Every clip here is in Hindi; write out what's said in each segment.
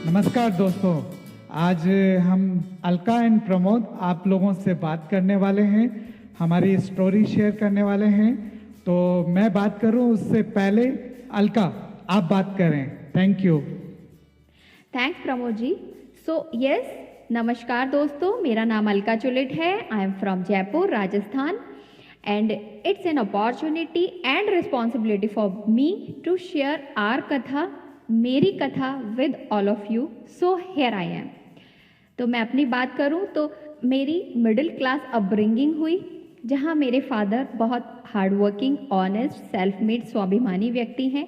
नमस्कार दोस्तों, आज हम अलका एंड प्रमोद आप लोगों से बात करने वाले हैं, हमारी स्टोरी शेयर करने वाले हैं। तो मैं बात करूं उससे पहले अलका आप बात करें। Thank you. Thanks Pramod ji. So yes, नमस्कार दोस्तों, मेरा नाम अलका चुलिट है। I am from Jaipur, Rajasthan, and it's an opportunity and responsibility for me to share our katha, मेरी कथा with all of you. So here I am. तो मैं अपनी बात करूं तो मेरी मिडिल क्लास अपब्रिंगिंग हुई, जहां मेरे फादर बहुत हार्डवर्किंग, ऑनेस्ट, सेल्फ मेड, स्वाभिमानी व्यक्ति हैं,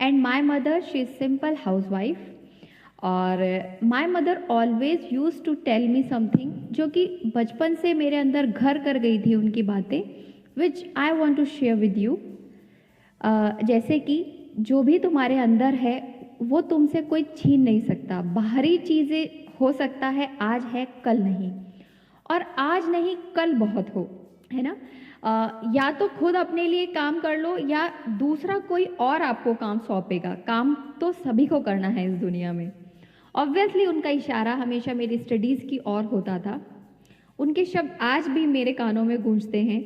and my mother she is simple house wife. और my mother always use to tell me something जो कि बचपन से मेरे अंदर घर कर गई थी उनकी बातें, which I want to share with you. जैसे कि जो भी तुम्हारे अंदर है वो तुमसे कोई छीन नहीं सकता। बाहरी चीज़ें हो सकता है आज है कल नहीं, और आज नहीं कल बहुत हो, है ना। या तो खुद अपने लिए काम कर लो या दूसरा कोई और आपको काम सौंपेगा। काम तो सभी को करना है इस दुनिया में। ऑब्वियसली उनका इशारा हमेशा मेरी स्टडीज़ की ओर होता था। उनके शब्द आज भी मेरे कानों में गूंजते हैं,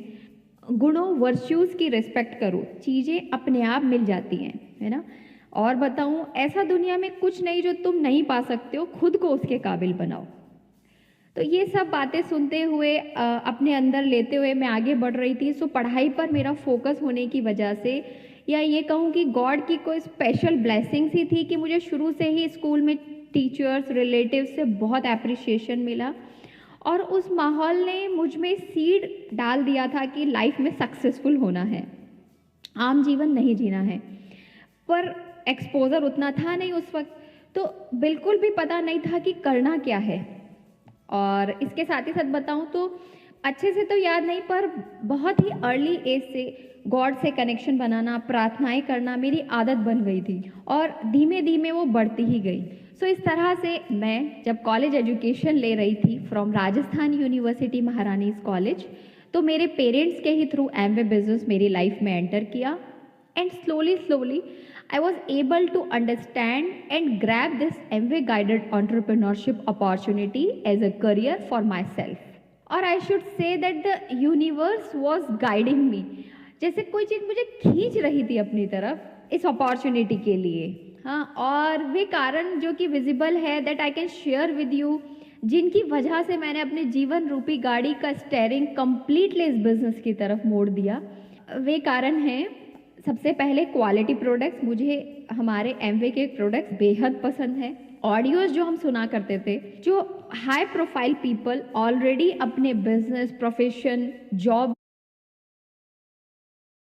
गुणों वर्च्यूज़ की रिस्पेक्ट करो, चीज़ें अपने आप मिल जाती हैं, है ना। और बताऊं, ऐसा दुनिया में कुछ नहीं जो तुम नहीं पा सकते हो, खुद को उसके काबिल बनाओ। तो ये सब बातें सुनते हुए अपने अंदर लेते हुए मैं आगे बढ़ रही थी। सो पढ़ाई पर मेरा फोकस होने की वजह से, या ये कहूँ कि गॉड की कोई स्पेशल ब्लेसिंग्स ही थी कि मुझे शुरू से ही स्कूल में टीचर्स, रिलेटिव्स से बहुत अप्रिसिएशन मिला, और उस माहौल ने मुझ में सीड डाल दिया था कि लाइफ में सक्सेसफुल होना है, आम जीवन नहीं जीना है। पर एक्सपोजर उतना था नहीं उस वक्त, तो बिल्कुल भी पता नहीं था कि करना क्या है। और इसके साथ ही साथ बताऊं तो अच्छे से तो याद नहीं, पर बहुत ही अर्ली एज से गॉड से कनेक्शन बनाना, प्रार्थनाएं करना मेरी आदत बन गई थी, और धीमे धीमे वो बढ़ती ही गई। सो इस तरह से मैं जब कॉलेज एजुकेशन ले रही थी from Rajasthan university Maharani's college, तो मेरे पेरेंट्स के ही थ्रू एमवे बिजनेस मेरी लाइफ में एंटर किया, and slowly I was able to understand and grab this MBA guided entrepreneurship opportunity as a career for myself. Or I should say that the universe was guiding me. जैसे कोई चीज़ मुझे खींच रही थी अपनी तरफ इस अपॉर्चुनिटी के लिए। हाँ, और वे कारण जो कि विजिबल है, that I can share with you, जिनकी वजह से मैंने अपने जीवन रूपी गाड़ी का स्टेयरिंग कंप्लीटली इस बिजनेस की तरफ मोड़ दिया। वे कारण हैं, सबसे पहले क्वालिटी प्रोडक्ट्स। मुझे हमारे एमवे के प्रोडक्ट्स बेहद पसंद है। ऑडियोज जो हम सुना करते थे, जो हाई प्रोफाइल पीपल ऑलरेडी अपने बिजनेस, प्रोफेशन, जॉब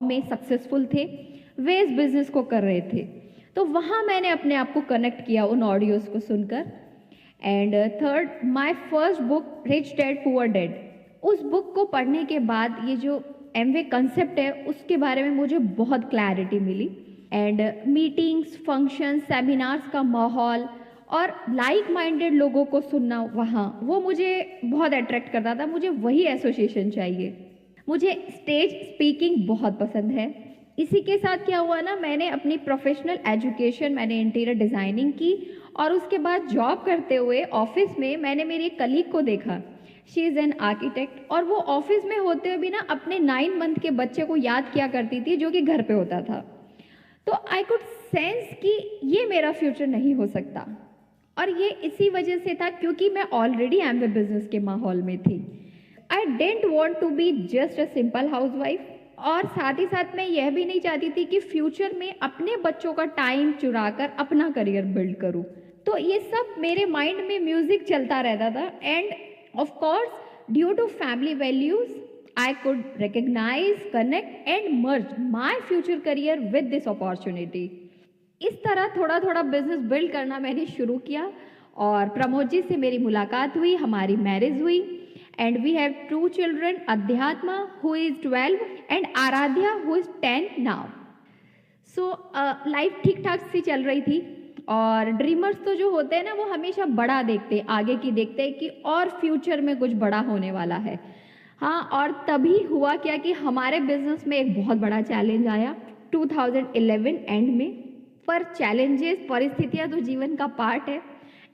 में सक्सेसफुल थे, वे इस बिजनेस को कर रहे थे। तो वहाँ मैंने अपने आप को कनेक्ट किया उन ऑडियोज को सुनकर। And third, my first book rich dad poor dad, उस बुक को पढ़ने के बाद ये जो एमवे कंसेप्ट है उसके बारे में मुझे बहुत क्लैरिटी मिली। एंड मीटिंग्स, फंक्शंस, सेमिनार्स का माहौल और लाइक माइंडेड लोगों को सुनना वहाँ, वो मुझे बहुत अट्रैक्ट करता था। मुझे वही एसोसिएशन चाहिए। मुझे स्टेज स्पीकिंग बहुत पसंद है। इसी के साथ क्या हुआ ना, मैंने अपनी प्रोफेशनल एजुकेशन, मैंने इंटीरियर डिज़ाइनिंग की, और उसके बाद जॉब करते हुए ऑफिस में मैंने मेरी एक कलीग को देखा। शी इज़ एन आर्किटेक्ट, और वो ऑफिस में होते हुए भी ना अपने 9 मंथ के बच्चे को याद किया करती थी जो कि घर पे होता था। तो आई कुड सेंस कि ये मेरा फ्यूचर नहीं हो सकता, और ये इसी वजह से था क्योंकि मैं ऑलरेडी एमवे बिजनेस के माहौल में थी। I don't want to be just a simple house wife, और साथ ही साथ मैं यह भी नहीं चाहती थी कि फ्यूचर में अपने बच्चों का टाइम चुरा कर अपना करियर बिल्ड करूँ। तो ये सब मेरे माइंड में म्यूजिक चलता रहता था। And of course, due to family values, I could recognize, connect and merge my future career with this opportunity. इस तरह थोड़ा थोड़ा बिजनेस बिल्ड करना मैंने शुरू किया, और प्रमोद जी से मेरी मुलाकात हुई, हमारी मैरिज हुई, and we have 2 children, Adhyatma who is 12 and Aradhya who is 10 now. So life ठीक ठाक सी चल रही थी, और ड्रीमर्स तो जो होते हैं ना, वो हमेशा बड़ा देखते हैं, आगे की देखते हैं कि और फ्यूचर में कुछ बड़ा होने वाला है। हाँ, और तभी हुआ क्या कि हमारे बिजनेस में एक बहुत बड़ा चैलेंज आया 2011 एंड में। पर चैलेंजेस, परिस्थितियाँ तो जीवन का पार्ट है।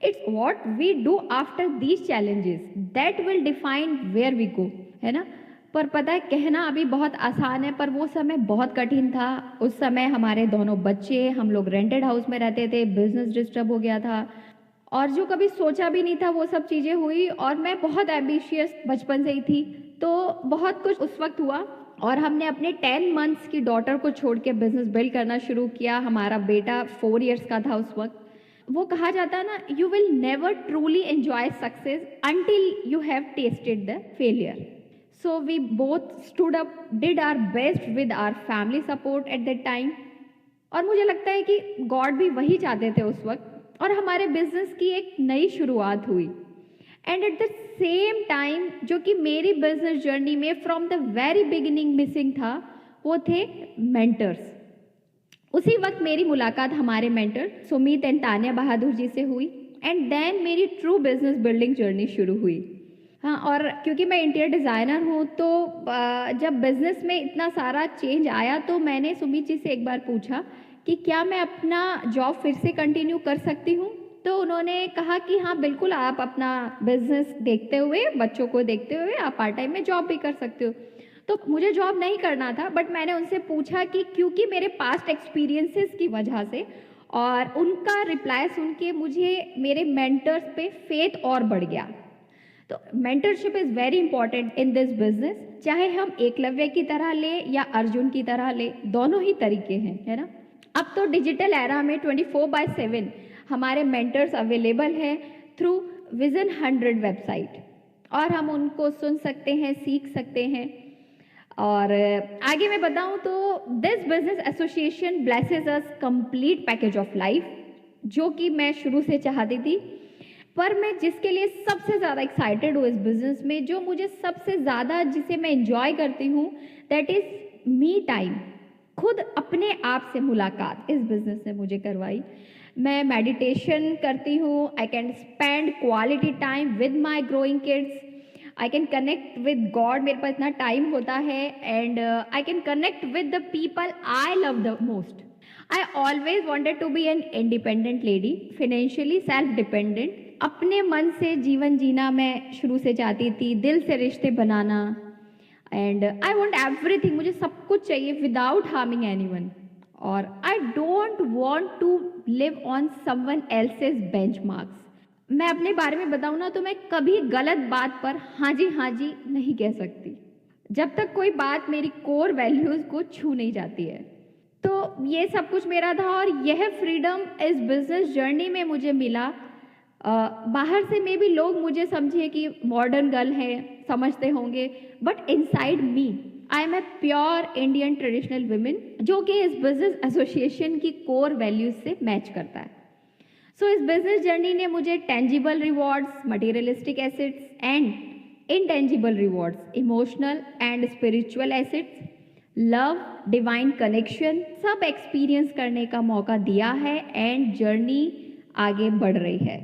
It's what we do after these challenges that will define where we go, है ना। पर पता है, कहना अभी बहुत आसान है, पर वो समय बहुत कठिन था। उस समय हमारे दोनों बच्चे, हम लोग रेंटेड हाउस में रहते थे, बिजनेस डिस्टर्ब हो गया था, और जो कभी सोचा भी नहीं था वो सब चीज़ें हुई। और मैं बहुत एम्बिशियस बचपन से ही थी, तो बहुत कुछ उस वक्त हुआ। और हमने अपने 10 मंथ्स की डॉटर को छोड़ के बिजनेस बिल्ड करना शुरू किया। हमारा बेटा 4 इयर्स का था उस वक्त। वो कहा जाता है ना, you will never truly enjoy success until you have tested the failure. So we both stood up, did our best with our family support at that time. और मुझे लगता है कि गॉड भी वही चाहते थे उस वक्त, और हमारे बिजनेस की एक नई शुरुआत हुई। And at the same time जो कि मेरी बिजनेस जर्नी में from the very beginning missing था, वो थे मेंटर्स। उसी वक्त मेरी मुलाकात हमारे मेंटर सुमित एंड तान्या बहादुर जी से हुई, एंड देन मेरी ट्रू बिजनेस बिल्डिंग जर्नी शुरू हुई। हाँ, और क्योंकि मैं इंटीरियर डिज़ाइनर हूँ, तो जब बिजनेस में इतना सारा चेंज आया, तो मैंने सुमित जी से एक बार पूछा कि क्या मैं अपना जॉब फिर से कंटिन्यू कर सकती हूँ। तो उन्होंने कहा कि हाँ बिल्कुल, आप अपना बिजनेस देखते हुए, बच्चों को देखते हुए आप पार्ट टाइम में जॉब भी कर सकते हो। तो मुझे जॉब नहीं करना था, बट मैंने उनसे पूछा कि क्योंकि मेरे पास्ट एक्सपीरियंसेस की वजह से, और उनका रिप्लाई सुन के मुझे मेरे मेंटर्स पे फेथ और बढ़ गया। तो mentorship is very important in this business, चाहे हम एकलव्य की तरह ले या अर्जुन की तरह ले, दोनों ही तरीके हैं, है ना। अब तो डिजिटल एरा में 24/7 हमारे मेंटर्स अवेलेबल हैं थ्रू विजन 100 वेबसाइट, और हम उनको सुन सकते हैं, सीख सकते हैं। और आगे मैं बताऊं तो this business association blesses us complete package of life, जो कि मैं शुरू से चाहती थी। पर मैं जिसके लिए सबसे ज़्यादा एक्साइटेड हूँ इस बिज़नेस में, जो मुझे सबसे ज़्यादा, जिसे मैं इंजॉय करती हूँ, दैट इज़ मी टाइम। खुद अपने आप से मुलाकात इस बिज़नेस ने मुझे करवाई। मैं मेडिटेशन करती हूँ, I can spend quality time with my growing kids, I can connect with God, मेरे पास इतना टाइम होता है, and I can connect with the people I love the most. I always wanted to be an independent lady, financially self-dependent. अपने मन से जीवन जीना मैं शुरू से चाहती थी, दिल से रिश्ते बनाना, एंड आई वॉन्ट एवरीथिंग, मुझे सब कुछ चाहिए विदाउट हार्मिंग एनीवन। और I don't want to live on someone else's benchmarks. मैं अपने बारे में बताऊँ ना, तो मैं कभी गलत बात पर हाँ जी नहीं कह सकती, जब तक कोई बात मेरी कोर वैल्यूज़ को छू नहीं जाती है। तो ये सब कुछ मेरा था, और यह फ्रीडम इस बिजनेस जर्नी में मुझे मिला। बाहर से मे भी लोग मुझे समझे कि मॉडर्न गर्ल है, समझते होंगे, but inside me I am a pure Indian traditional women, जो कि इस बिजनेस एसोसिएशन की कोर वैल्यूज से मैच करता है। सो इस बिजनेस जर्नी ने मुझे tangible rewards, materialistic assets and intangible rewards, emotional and spiritual assets, love, divine connection, सब एक्सपीरियंस करने का मौका दिया है, एंड जर्नी आगे बढ़ रही है।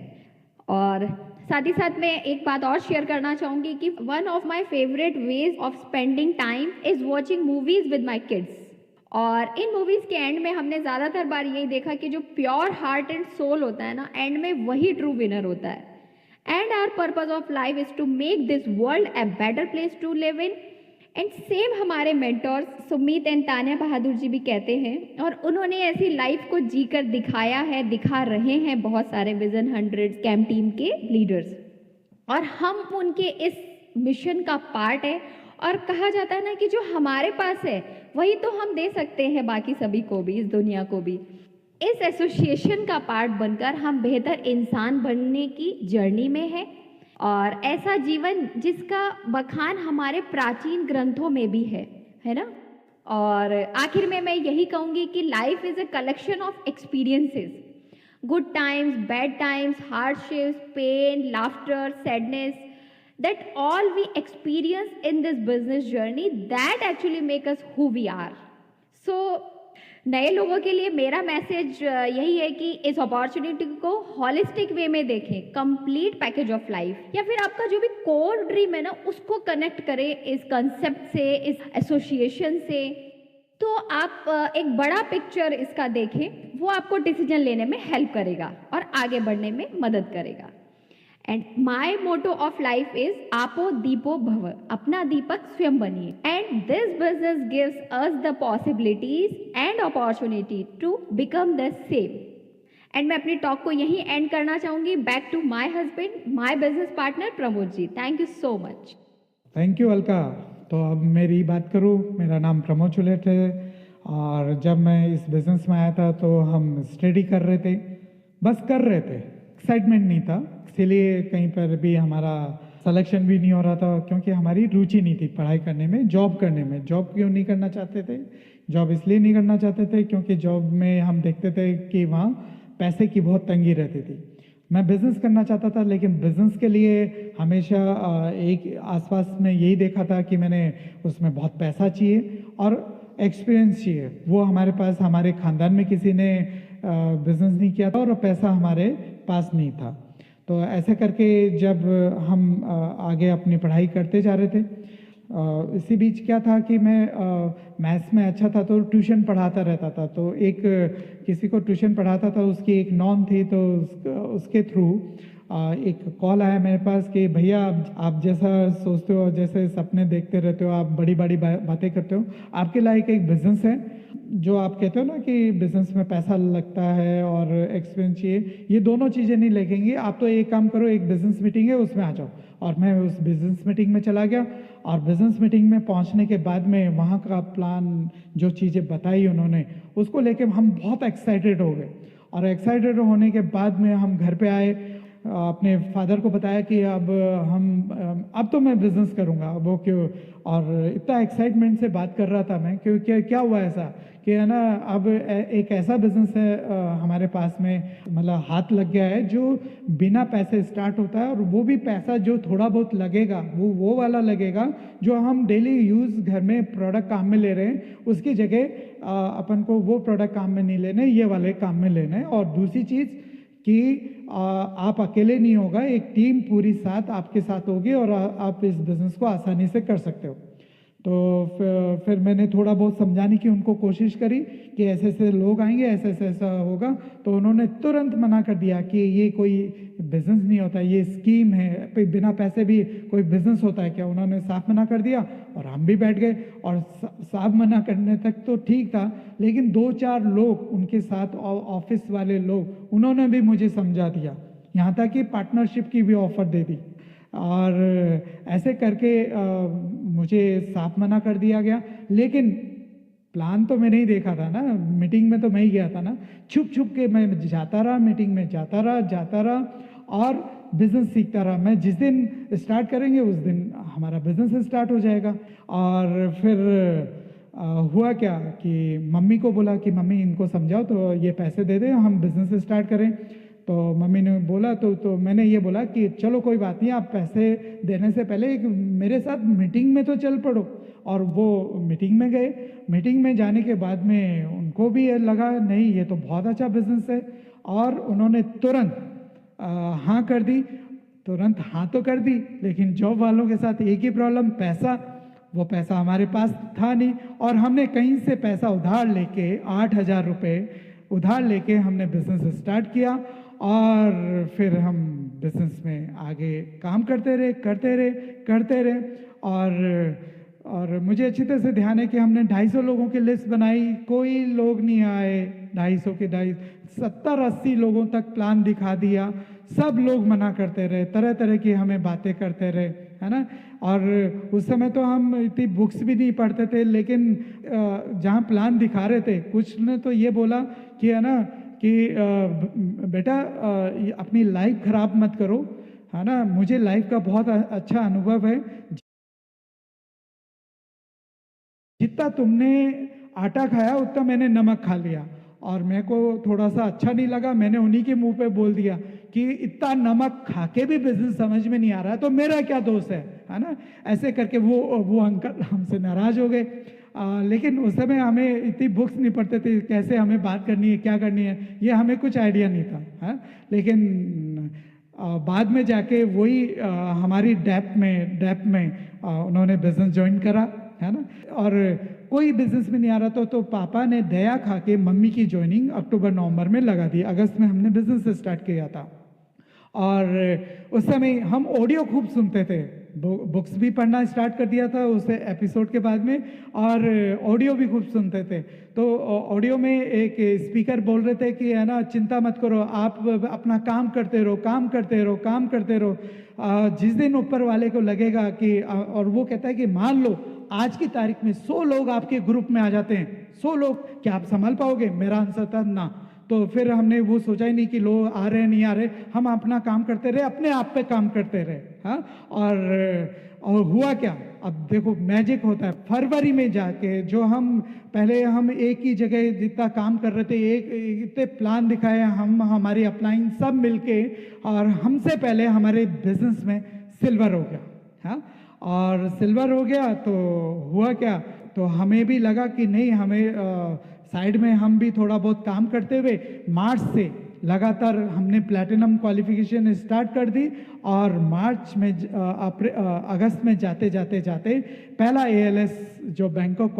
और साथ ही साथ मैं एक बात और शेयर करना चाहूँगी कि one of my favourite ways of spending time is watching movies with my kids. और इन मूवीज़ के एंड में हमने ज़्यादातर बार यही देखा कि जो प्योर हार्ट एंड सोल होता है ना, एंड में वही ट्रू विनर होता है। And our purpose of life is to make this world a better place to live in. And same हमारे मेंटर्स सुमित एंड तान्या बहादुर जी भी कहते हैं, और उन्होंने ऐसी लाइफ को जीकर दिखाया है, दिखा रहे हैं बहुत सारे विजन 100 कैम टीम के लीडर्स, और हम उनके इस मिशन का पार्ट है। और कहा जाता है ना कि जो हमारे पास है वही तो हम दे सकते हैं बाकी सभी को भी, इस दुनिया को भी। इस एसोसिएशन का पार्ट बनकर हम बेहतर इंसान बनने की जर्नी में है, और ऐसा जीवन जिसका बखान हमारे प्राचीन ग्रंथों में भी है ना। और आखिर में मैं यही कहूँगी कि life is a collection of experiences, good times, bad times, hardships, pain, laughter, sadness, that all we experience in this business journey that actually make us who we are. So नए लोगों के लिए मेरा मैसेज यही है कि इस अपॉर्चुनिटी को हॉलिस्टिक वे में देखें, कंप्लीट पैकेज ऑफ लाइफ, या फिर आपका जो भी कोर ड्रीम है ना, उसको कनेक्ट करें इस कंसेप्ट से, इस एसोसिएशन से। तो आप एक बड़ा पिक्चर इसका देखें, वो आपको डिसीजन लेने में हेल्प करेगा, और आगे बढ़ने में मदद करेगा। And my motto of life is आपो दीपो भव, अपना दीपक स्वयं बनिए। And this business gives us the possibilities and opportunity to become the same. And मैं अपनी टॉक को यहीं एंड करना चाहूंगी। Back to my husband, my business partner Pramod ji. Thank you so much. Thank you Alka. तो अब मेरी बात करूँ, मेरा नाम प्रमोद चुलेट है और जब मैं इस बिज़नेस में आया था तो हम स्टडी कर रहे थे, बस कर रहे थे, एक्साइटमेंट नहीं था, इसीलिए कहीं पर भी हमारा सिलेक्शन भी नहीं हो रहा था क्योंकि हमारी रुचि नहीं थी पढ़ाई करने में, जॉब करने में। जॉब क्यों नहीं करना चाहते थे? जॉब इसलिए नहीं करना चाहते थे क्योंकि जॉब में हम देखते थे कि वहाँ पैसे की बहुत तंगी रहती थी। मैं बिज़नेस करना चाहता था, लेकिन बिज़नेस के लिए हमेशा एक आसपास में यही देखा था कि मैंने उसमें बहुत पैसा चाहिए और एक्सपीरियंस चाहिए। वो हमारे पास, हमारे ख़ानदान में किसी ने बिज़नेस नहीं किया था और पैसा हमारे पास नहीं था। तो ऐसे करके जब हम आगे अपनी पढ़ाई करते जा रहे थे, इसी बीच क्या था कि मैं मैथ्स में अच्छा था तो ट्यूशन पढ़ाता रहता था। तो एक किसी को ट्यूशन पढ़ाता था, उसकी एक नॉन थी, तो उसके थ्रू एक कॉल आया मेरे पास कि भैया आप जैसा सोचते हो, जैसे सपने देखते रहते हो, आप बड़ी बड़ी बातें करते हो, आपके लायक एक बिज़नेस है। जो आप कहते हो ना कि बिज़नेस में पैसा लगता है और एक्सपीरियंस चाहिए, ये दोनों चीज़ें नहीं लगेंगी। आप तो एक काम करो, एक बिज़नेस मीटिंग है उसमें आ जाओ। और मैं उस बिज़नेस मीटिंग में चला गया और बिज़नेस मीटिंग में पहुंचने के बाद में वहाँ का प्लान, जो चीज़ें बताई उन्होंने, उसको लेके हम बहुत एक्साइटेड हो गए। और एक्साइटेड होने के बाद में हम घर पे आए, अपने फादर को बताया कि अब तो मैं बिज़नेस करूँगा, अब वो क्यों। और इतना एक्साइटमेंट से बात कर रहा था मैं, क्योंकि क्या हुआ ऐसा कि है ना, अब एक ऐसा बिज़नेस है हमारे पास में, मतलब हाथ लग गया है, जो बिना पैसे स्टार्ट होता है। और वो भी पैसा जो थोड़ा बहुत लगेगा वो वाला लगेगा जो हम डेली यूज़ घर में प्रोडक्ट काम में ले रहे हैं, उसकी जगह अपन को वो प्रोडक्ट काम में नहीं लेने, ये वाले काम में लेने। और दूसरी चीज़ कि आप अकेले नहीं होगा, एक टीम पूरी साथ आपके साथ होगी और आप इस बिज़नेस को आसानी से कर सकते हो। तो फिर मैंने थोड़ा बहुत समझाने की उनको कोशिश करी कि ऐसे ऐसे लोग आएंगे, ऐसे ऐसे ऐसा होगा। तो उन्होंने तुरंत मना कर दिया कि ये कोई बिज़नेस नहीं होता, ये स्कीम है, बिना पैसे भी कोई बिज़नेस होता है क्या? उन्होंने साफ मना कर दिया और हम भी बैठ गए। और साफ मना करने तक तो ठीक था, लेकिन 2-4 लोग उनके साथ, ऑफिस वाले लोग, उन्होंने भी मुझे समझा दिया, यहाँ तक कि पार्टनरशिप की भी ऑफ़र दे दी। और ऐसे करके मुझे साफ मना कर दिया गया। लेकिन प्लान तो मैंने ही देखा था ना, मीटिंग में तो मैं ही गया था ना, छुप छुप के मैं जाता रहा, मीटिंग में जाता रहा और बिज़नेस सीखता रहा। मैं जिस दिन स्टार्ट करेंगे उस दिन हमारा बिज़नेस स्टार्ट हो जाएगा। और फिर हुआ क्या कि मम्मी को बोला कि मम्मी इनको समझाओ तो ये पैसे दे दे, हम बिज़नेस स्टार्ट करें। तो मम्मी ने बोला तो मैंने ये बोला कि चलो कोई बात नहीं, आप पैसे देने से पहले मेरे साथ मीटिंग में तो चल पड़ो। और वो मीटिंग में गए। मीटिंग में जाने के बाद में उनको भी ये लगा नहीं, ये तो बहुत अच्छा बिज़नेस है, और उन्होंने तुरंत हाँ कर दी। तुरंत हाँ तो कर दी, लेकिन जॉब वालों के साथ एक ही प्रॉब्लम, पैसा। वो पैसा हमारे पास था नहीं, और हमने कहीं से पैसा उधार लेके 8,000 रुपये उधार लेके हमने बिज़नेस स्टार्ट किया। और फिर हम बिज़नेस में आगे काम करते रहे। और मुझे अच्छी तरह से ध्यान है कि हमने 250 लोगों की लिस्ट बनाई, कोई लोग नहीं आए। 70-80 लोगों तक प्लान दिखा दिया, सब लोग मना करते रहे, तरह तरह की हमें बातें करते रहे, है ना। और उस समय तो हम इतनी बुक्स भी नहीं पढ़ते थे, लेकिन जहाँ प्लान दिखा रहे थे, कुछ ने तो ये बोला कि है ना कि बेटा अपनी लाइफ खराब मत करो, है ना। मुझे लाइफ का बहुत अच्छा अनुभव है, जितना तुमने आटा खाया उतना मैंने नमक खा लिया। और मेरे को थोड़ा सा अच्छा नहीं लगा, मैंने उन्हीं के मुंह पे बोल दिया कि इतना नमक खा के भी बिजनेस समझ में नहीं आ रहा है तो मेरा क्या दोष है ना। ऐसे करके वो अंकल हमसे नाराज हो गए। लेकिन उस समय हमें इतनी बुक्स नहीं पढ़ते थे, कैसे हमें बात करनी है, क्या करनी है, ये हमें कुछ आइडिया नहीं था, है? लेकिन बाद में जाके वही हमारी डेप्थ में उन्होंने बिजनेस ज्वाइन करा है ना। और कोई बिजनेस में नहीं आ रहा था तो पापा ने दया खा के मम्मी की ज्वाइनिंग अक्टूबर नवंबर में लगा दी। अगस्त में हमने बिजनेस स्टार्ट किया था और उस समय हम ऑडियो खूब सुनते थे, बुक्स भी पढ़ना स्टार्ट कर दिया था उस एपिसोड के बाद में, और ऑडियो भी खूब सुनते थे। तो ऑडियो में एक स्पीकर बोल रहे थे कि है ना, चिंता मत करो, आप अपना काम करते रहो, काम करते रहो, काम करते रहो। जिस दिन ऊपर वाले को लगेगा कि और वो कहता है कि मान लो आज की तारीख में 100 लोग आपके ग्रुप में आ जाते हैं, 100 लोग, क्या आप संभाल पाओगे? मेरा आंसर था ना। तो फिर हमने वो सोचा ही नहीं कि लोग आ रहे नहीं आ रहे, हम अपना काम करते रहे, अपने आप पे काम करते रहे। हाँ, और हुआ क्या, अब देखो मैजिक होता है। फरवरी में जाके जो हम पहले हम एक ही जगह जितना काम कर रहे थे, एक इतने प्लान दिखाए हम, हमारी अपलाइन सब मिलके, और हमसे पहले हमारे बिजनेस में सिल्वर हो गया। हाँ, और सिल्वर हो गया तो हुआ क्या, तो हमें भी लगा कि नहीं, हमें साइड में हम भी थोड़ा बहुत काम करते हुए मार्च से लगातार हमने प्लैटिनम क्वालिफिकेशन स्टार्ट कर दी, और मार्च में अगस्त में जाते जाते जाते पहला ALS जो बैंकॉक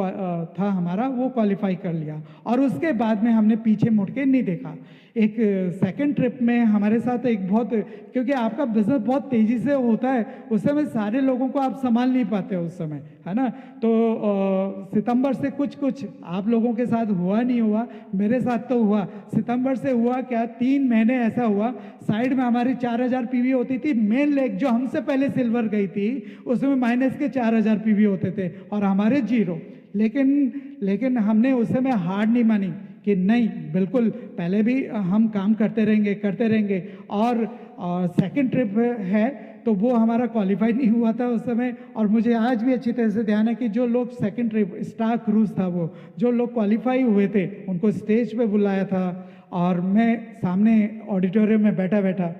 था हमारा, वो क्वालिफाई कर लिया। और उसके बाद में हमने पीछे मुड़ के नहीं देखा। एक सेकंड ट्रिप में हमारे साथ एक बहुत, क्योंकि आपका बिजनेस बहुत तेज़ी से होता है, उस समय सारे लोगों को आप संभाल नहीं पाते उस समय, है ना। तो सितंबर से कुछ आप लोगों के साथ हुआ नहीं हुआ, मेरे साथ तो हुआ। सितंबर से हुआ क्या, 3 महीने ऐसा हुआ, साइड में हमारी 4000 PV होती थी, मेन लेग जो हमसे पहले सिल्वर गई थी उसमें माइनस के 4000 PV होते थे और हमारे 0। लेकिन हमने उस समय हार नहीं मानी कि नहीं, बिल्कुल पहले भी हम काम करते रहेंगे। और सेकंड ट्रिप है तो वो हमारा क्वालिफाई नहीं हुआ था उस समय। और मुझे आज भी अच्छी तरह से ध्यान है कि जो लोग सेकंड ट्रिप स्टार क्रूज था, वो जो लोग क्वालिफाई हुए थे उनको स्टेज पे बुलाया था, और मैं सामने ऑडिटोरियम में बैठा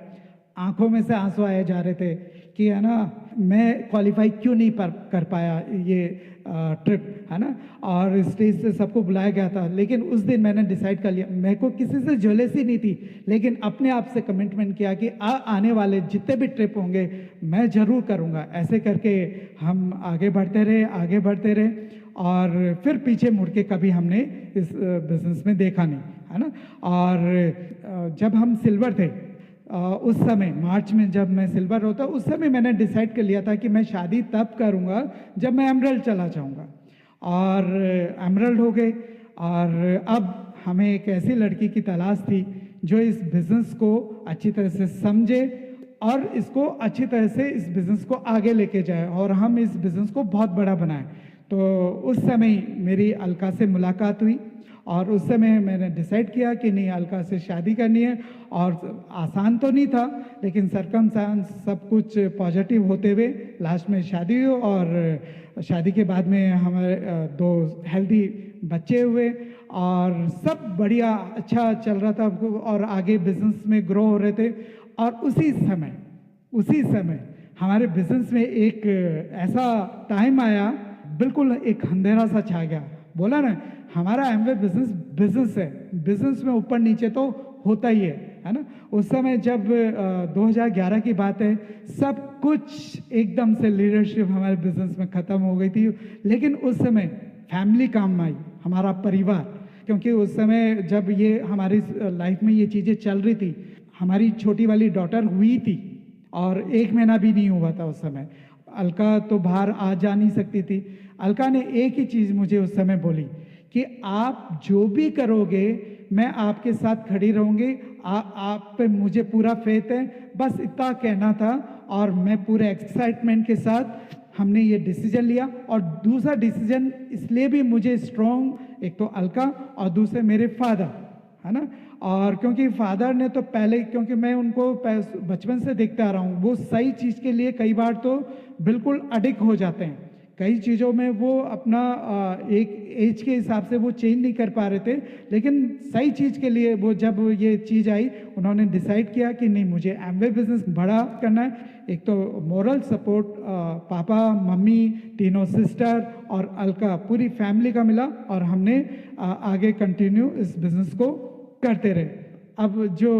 आंखों में से आंसू आए जा रहे थे कि है ना, मैं क्वालिफाई क्यों नहीं कर पाया ये ट्रिप, है ना। और स्टेज से सबको बुलाया गया था, लेकिन उस दिन मैंने डिसाइड कर लिया, मेरे को किसी से जेलसी नहीं थी, लेकिन अपने आप से कमिटमेंट किया कि आने वाले जितने भी ट्रिप होंगे मैं ज़रूर करूँगा। ऐसे करके हम आगे बढ़ते रहे और फिर पीछे मुड़ के कभी हमने इस बिजनेस में देखा नहीं, है ना। और जब हम सिल्वर थे उस समय मार्च में जब मैं सिल्वर होता, उस समय मैंने डिसाइड कर लिया था कि मैं शादी तब करूंगा जब मैं एमरल्ड चला जाऊंगा, और एमरल्ड हो गए। और अब हमें एक ऐसी लड़की की तलाश थी जो इस बिज़नेस को अच्छी तरह से समझे और इसको अच्छी तरह से इस बिज़नेस को आगे लेके जाए और हम इस बिज़नेस को बहुत बड़ा बनाएं। तो उस समय मेरी अलका से मुलाकात हुई और उस समय मैंने डिसाइड किया कि नहीं, अलका से शादी करनी है। और आसान तो नहीं था, लेकिन सरकमस्टांस सब कुछ पॉजिटिव होते हुए लास्ट में शादी हुई, और शादी के बाद में हमारे 2 हेल्दी बच्चे हुए और सब बढ़िया अच्छा चल रहा था और आगे बिजनेस में ग्रो हो रहे थे। और उसी समय हमारे बिजनेस में एक ऐसा टाइम आया, बिल्कुल एक अंधेरा सा छा गया। बोला ना, हमारा एमवे बिजनेस है, बिजनेस में ऊपर नीचे तो होता ही है ना। उस समय जब 2011 की बात है, सब कुछ एकदम से लीडरशिप हमारे बिजनेस में ख़त्म हो गई थी। लेकिन उस समय फैमिली काम आई, हमारा परिवार, क्योंकि उस समय जब ये हमारी लाइफ में ये चीज़ें चल रही थी, हमारी छोटी वाली डॉटर हुई थी और 1 महीना भी नहीं हुआ था उस समय। अलका तो बाहर आ जा नहीं सकती थी। अलका ने एक ही चीज़ मुझे उस समय बोली कि आप जो भी करोगे मैं आपके साथ खड़ी रहूँगी, आप पे मुझे पूरा फेथ है, बस इतना कहना था। और मैं पूरे एक्साइटमेंट के साथ हमने ये डिसीजन लिया। और दूसरा डिसीजन इसलिए भी मुझे स्ट्रॉन्ग, एक तो अलका और दूसरे मेरे फादर, है ना। और क्योंकि फादर ने तो पहले, क्योंकि मैं उनको बचपन से देखते आ रहा हूँ, वो सही चीज़ के लिए कई बार तो बिल्कुल एडिक्ट हो जाते हैं, कई चीज़ों में वो अपना एक एज के हिसाब से वो चेंज नहीं कर पा रहे थे। लेकिन सही चीज़ के लिए वो जब ये चीज़ आई, उन्होंने डिसाइड किया कि नहीं, मुझे एमवे बिजनेस बड़ा करना है। एक तो मोरल सपोर्ट पापा मम्मी तीनों सिस्टर और अलका पूरी फैमिली का मिला और हमने आगे कंटिन्यू इस बिज़नेस को करते रहे। अब जो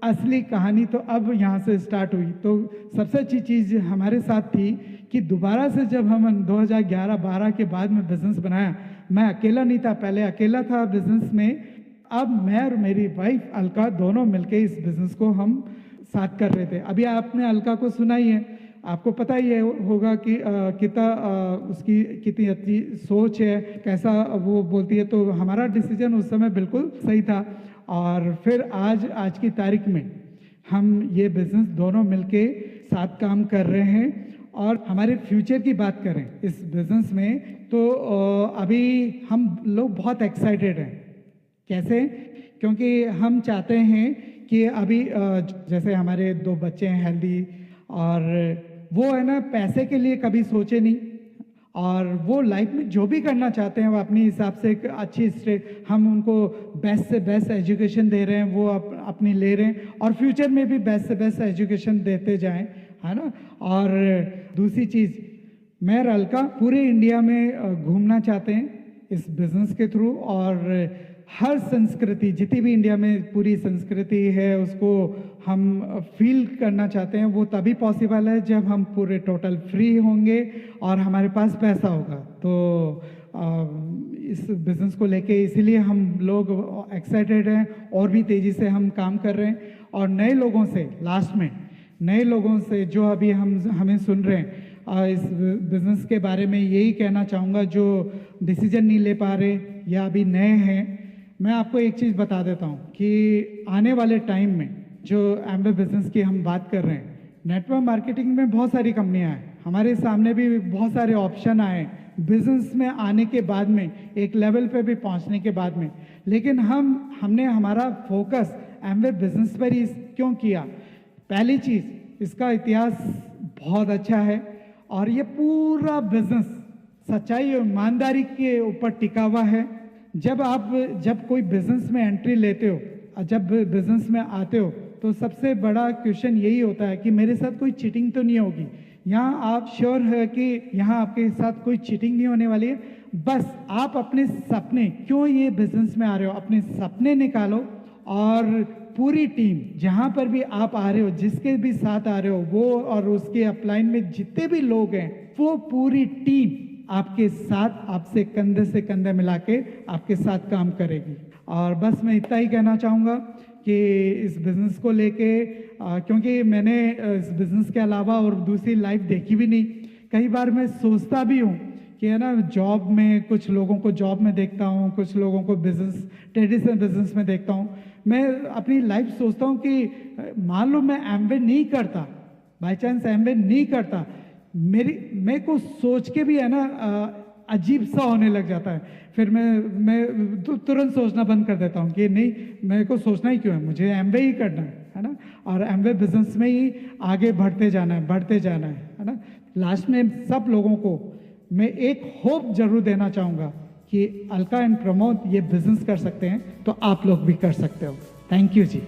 असली कहानी तो अब यहाँ से स्टार्ट हुई। तो सबसे अच्छी चीज़ हमारे साथ थी कि दोबारा से जब हम 2011-12 के बाद में बिज़नेस बनाया, मैं अकेला नहीं था, पहले अकेला था बिज़नेस में, अब मैं और मेरी वाइफ अलका दोनों मिलके इस बिज़नेस को हम साथ कर रहे थे। अभी आपने अलका को सुना ही है, आपको पता ही है होगा कि कितना उसकी कितनी अच्छी सोच है, कैसा वो बोलती है। तो हमारा डिसीजन उस समय बिल्कुल सही था और फिर आज की तारीख में हम ये बिज़नेस दोनों मिलके साथ काम कर रहे हैं। और हमारे फ्यूचर की बात करें इस बिज़नेस में तो अभी हम लोग बहुत एक्साइटेड हैं। कैसे? क्योंकि हम चाहते हैं कि अभी जैसे हमारे 2 बच्चे हैं हेल्दी, और वो है ना पैसे के लिए कभी सोचे नहीं, और वो लाइफ में जो भी करना चाहते हैं वो अपने हिसाब से एक अच्छी हम उनको बेस्ट से बेस्ट एजुकेशन दे रहे हैं, वो अपनी ले रहे हैं और फ्यूचर में भी बेस्ट से बेस्ट एजुकेशन देते जाएं, है ना। और दूसरी चीज़, मैं और अलका पूरे इंडिया में घूमना चाहते हैं इस बिज़नेस के थ्रू, और हर संस्कृति जितनी भी इंडिया में पूरी संस्कृति है उसको हम फील करना चाहते हैं। वो तभी पॉसिबल है जब हम पूरे टोटल फ्री होंगे और हमारे पास पैसा होगा। तो इस बिज़नेस को लेके इसीलिए हम लोग एक्साइटेड हैं और भी तेज़ी से हम काम कर रहे हैं। और नए लोगों से, लास्ट में नए लोगों से जो अभी हमें सुन रहे हैं, इस बिज़नेस के बारे में यही कहना चाहूँगा, जो डिसीजन नहीं ले पा रहे या अभी नए हैं, मैं आपको एक चीज़ बता देता हूँ कि आने वाले टाइम में जो एमवे बिज़नेस की हम बात कर रहे हैं, नेटवर्क मार्केटिंग में बहुत सारी कंपनियाँ हैं, हमारे सामने भी बहुत सारे ऑप्शन आए बिज़नेस में आने के बाद में, एक लेवल पे भी पहुँचने के बाद में। लेकिन हमने हमारा फोकस एमवे बिज़नेस पर ही क्यों किया? पहली चीज़, इसका इतिहास बहुत अच्छा है और ये पूरा बिज़नेस सच्चाई और ईमानदारी के ऊपर टिका हुआ है। जब कोई बिज़नेस में एंट्री लेते हो, जब बिज़नेस में आते हो, तो सबसे बड़ा क्वेश्चन यही होता है कि मेरे साथ कोई चीटिंग तो नहीं होगी। यहाँ आप श्योर है कि यहाँ आपके साथ कोई चीटिंग नहीं होने वाली है। बस आप अपने सपने, क्यों ये बिज़नेस में आ रहे हो, अपने सपने निकालो और पूरी टीम जहाँ पर भी आप आ रहे हो, जिसके भी साथ आ रहे हो, वो और उसके अपलाइन में जितने भी लोग हैं, वो पूरी टीम आपके साथ, आपसे कंधे से कंधे मिला के आपके साथ काम करेगी। और बस मैं इतना ही कहना चाहूँगा कि इस बिज़नेस को लेके, क्योंकि मैंने इस बिज़नेस के अलावा और दूसरी लाइफ देखी भी नहीं। कई बार मैं सोचता भी हूँ कि है ना, जॉब में कुछ लोगों को जॉब में देखता हूँ, कुछ लोगों को बिज़नेस, ट्रेडिशनल बिज़नेस में देखता हूँ। मैं अपनी लाइफ सोचता हूँ कि मान लो मैं एमवे नहीं करता, बाई चांस एमवे नहीं करता, मेरे को सोच के भी है ना अजीब सा होने लग जाता है। फिर मैं तुरंत सोचना बंद कर देता हूँ कि नहीं, मेरे को सोचना ही क्यों है, मुझे एमवे ही करना है ना। और एमवे बिज़नेस में ही आगे बढ़ते जाना है ना। लास्ट में सब लोगों को मैं एक होप जरूर देना चाहूँगा कि अलका एंड प्रमोद ये बिज़नेस कर सकते हैं, तो आप लोग भी कर सकते हो। Thank you ji.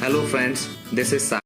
Hello friends, this is Sai.